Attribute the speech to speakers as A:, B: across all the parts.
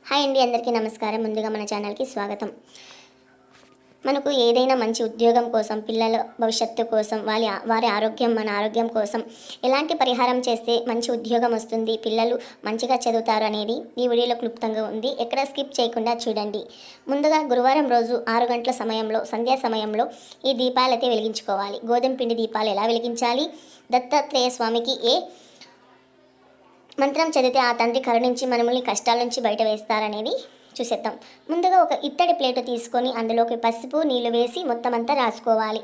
A: Hi అండి, అందరికీ నమస్కారం. ముందుగా మన ఛానల్కి స్వాగతం. మనకు ఏదైనా మంచి ఉద్యోగం కోసం, పిల్లల భవిష్యత్తు కోసం, వారి ఆరోగ్యం, మన ఆరోగ్యం కోసం ఎలాంటి పరిహారం చేస్తే మంచి ఉద్యోగం వస్తుంది, పిల్లలు మంచిగా చదువుతారు అనేది ఈ వీడియోలో క్లుప్తంగా ఉంది. ఎక్కడ స్కిప్ చేయకుండా చూడండి. ముందుగా గురువారం రోజు 6 గంటల సమయంలో, సంధ్యా సమయంలో ఈ దీపాలైతే వెలిగించుకోవాలి. గోధుమ పిండి దీపాలు ఎలా వెలిగించాలి, దత్తాత్రేయ స్వామికి ఏ మంత్రం చదివితే ఆ తండ్రి కరుణించి మనల్ని కష్టాల నుంచి బయట వేస్తారనేది చూసేద్దాం. ముందుగా ఒక ఇత్తడి ప్లేటు తీసుకొని అందులోకి పసుపు నీళ్ళు వేసి మొత్తం అంతా రాసుకోవాలి.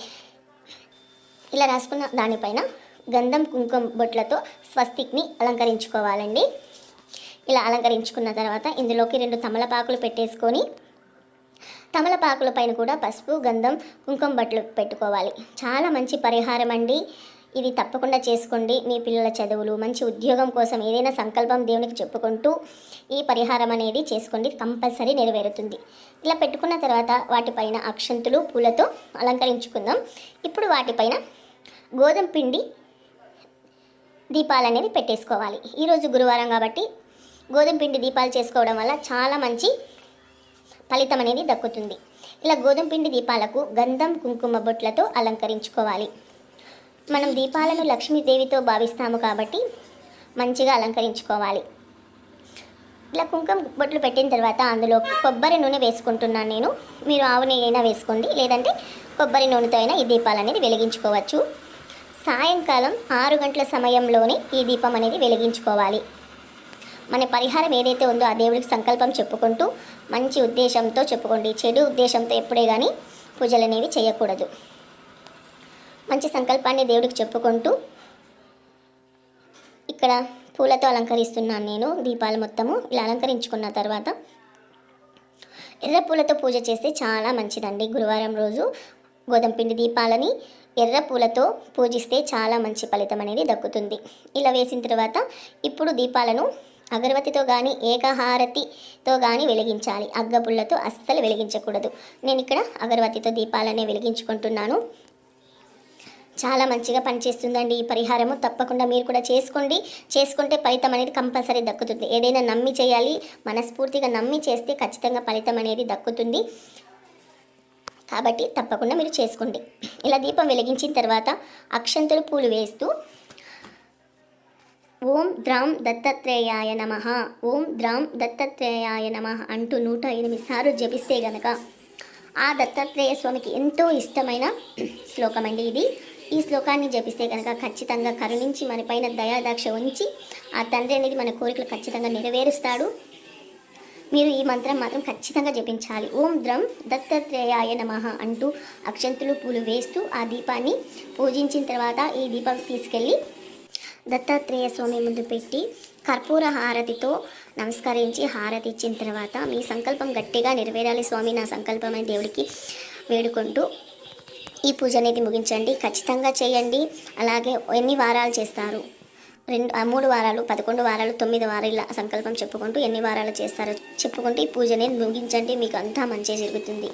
A: ఇలా రాసుకున్న దానిపైన గంధం కుంకుమ బొట్లతో స్వస్తిక్ని అలంకరించుకోవాలండి. ఇలా అలంకరించుకున్న తర్వాత ఇందులోకి 2 తమలపాకులు పెట్టేసుకొని తమలపాకుల పైన కూడా పసుపు గంధం కుంకుమ బట్టలు పెట్టుకోవాలి. చాలా మంచి పరిహారం అండి. ఇది తప్పకుండా చేసుకోండి. మీ పిల్లల చదువులు, మంచి ఉద్యోగం కోసం ఏదైనా సంకల్పం దేవునికి చెప్పుకుంటూ ఈ పరిహారం అనేది చేసుకోండి, కంపల్సరీ నెరవేరుతుంది. ఇలా పెట్టుకున్న తర్వాత వాటిపైన అక్షంతులు పూలతో అలంకరించుకుందాం. ఇప్పుడు వాటిపైన గోధుమ పిండి దీపాలు అనేది పెట్టేసుకోవాలి. ఈరోజు గురువారం కాబట్టి గోధుమ పిండి దీపాలు చేసుకోవడం వల్ల చాలా మంచి ఫలితం అనేది దక్కుతుంది. ఇలా గోధుమ పిండి దీపాలకు గంధం కుంకుమ బొట్లతో అలంకరించుకోవాలి. మనం దీపాలను లక్ష్మీదేవితో భావిస్తాము కాబట్టి మంచిగా అలంకరించుకోవాలి. ఇలా కుంకుమ బొట్లు పెట్టిన తర్వాత అందులో కొబ్బరి నూనె వేసుకుంటున్నాను నేను. మీరు ఆవు నెయ్యి అయినా వేసుకోండి, లేదంటే కొబ్బరి నూనెతో అయినా ఈ దీపాలు అనేది వెలిగించుకోవచ్చు. సాయంకాలం 6 గంటల సమయంలోనే ఈ దీపం అనేది వెలిగించుకోవాలి. మన పరిహారం ఏదైతే ఉందో ఆ దేవుడికి సంకల్పం చెప్పుకుంటూ మంచి ఉద్దేశంతో చెప్పుకోండి. చెడు ఉద్దేశంతో ఎప్పుడే కానీ పూజలు అనేవి చేయకూడదు. మంచి సంకల్పాన్ని దేవుడికి చెప్పుకుంటూ ఇక్కడ పూలతో అలంకరిస్తున్నాను నేను దీపాలు మొత్తము. ఇలా అలంకరించుకున్న తర్వాత ఎర్ర పూలతో పూజ చేస్తే చాలా మంచిదండి. గురువారం రోజు గోధుమ పిండి దీపాలని ఎర్ర పూలతో పూజిస్తే చాలా మంచి ఫలితం అనేది దక్కుతుంది. ఇలా వేసిన తర్వాత ఇప్పుడు దీపాలను అగరవత్తితో కానీ ఏకహారతితో కానీ వెలిగించాలి. అగ్గపుల్లతో అస్సలు వెలిగించకూడదు. నేను ఇక్కడ అగరవత్తితో దీపాలనే వెలిగించుకుంటున్నాను. చాలా మంచిగా పనిచేస్తుందండి ఈ పరిహారము. తప్పకుండా మీరు కూడా చేసుకోండి. చేసుకుంటే ఫలితం అనేది కంపల్సరీ దక్కుతుంది. ఏదైనా నమ్మి చేయాలి, మనస్ఫూర్తిగా నమ్మి చేస్తే ఖచ్చితంగా ఫలితం అనేది దక్కుతుంది. కాబట్టి తప్పకుండా మీరు చేసుకోండి. ఇలా దీపం వెలిగించిన తర్వాత అక్షంతులు పూలు వేస్తూ ఓం ద్రాం దత్తాత్రేయాయ నమః, ఓం ద్రాం దత్తాత్రేయాయ నమః అంటూ 108 సార్లు జపిస్తే గనక ఆ దత్తాత్రేయ స్వామికి ఎంతో ఇష్టమైన శ్లోకం అండి ఇది. ఈ శ్లోకాన్ని జపిస్తే కనుక ఖచ్చితంగా కరుణించి మన పైన దయాదాక్ష ఉంచి ఆ తండ్రి అనేది మన కోరికలు ఖచ్చితంగా నెరవేరుస్తాడు. మీరు ఈ మంత్రం మాత్రం ఖచ్చితంగా జపించాలి. ఓం ద్రం దత్తాత్రేయాయ నమః అంటూ అక్షంతులు పూలు వేస్తూ ఆ దీపాన్ని పూజించిన తర్వాత ఈ దీపం తీసుకెళ్ళి దత్తాత్రేయ స్వామి ముందు పెట్టి కర్పూర హారతితో నమస్కరించి హారతి ఇచ్చిన తర్వాత మీ సంకల్పం గట్టిగా నెరవేరాలి స్వామి, నా సంకల్పం అని దేవుడికి వేడుకుంటూ ఈ పూజ అనేది ముగించండి. ఖచ్చితంగా చేయండి. అలాగే ఎన్ని వారాలు చేస్తారు, 3 వారాలు, 11 వారాలు, 9 వారాలు ఇలా సంకల్పం చెప్పుకుంటూ ఎన్ని వారాలు చేస్తారో చెప్పుకుంటూ ఈ పూజ అనేది ముగించండి. మీకు అంతా మంచిగా జరుగుతుంది.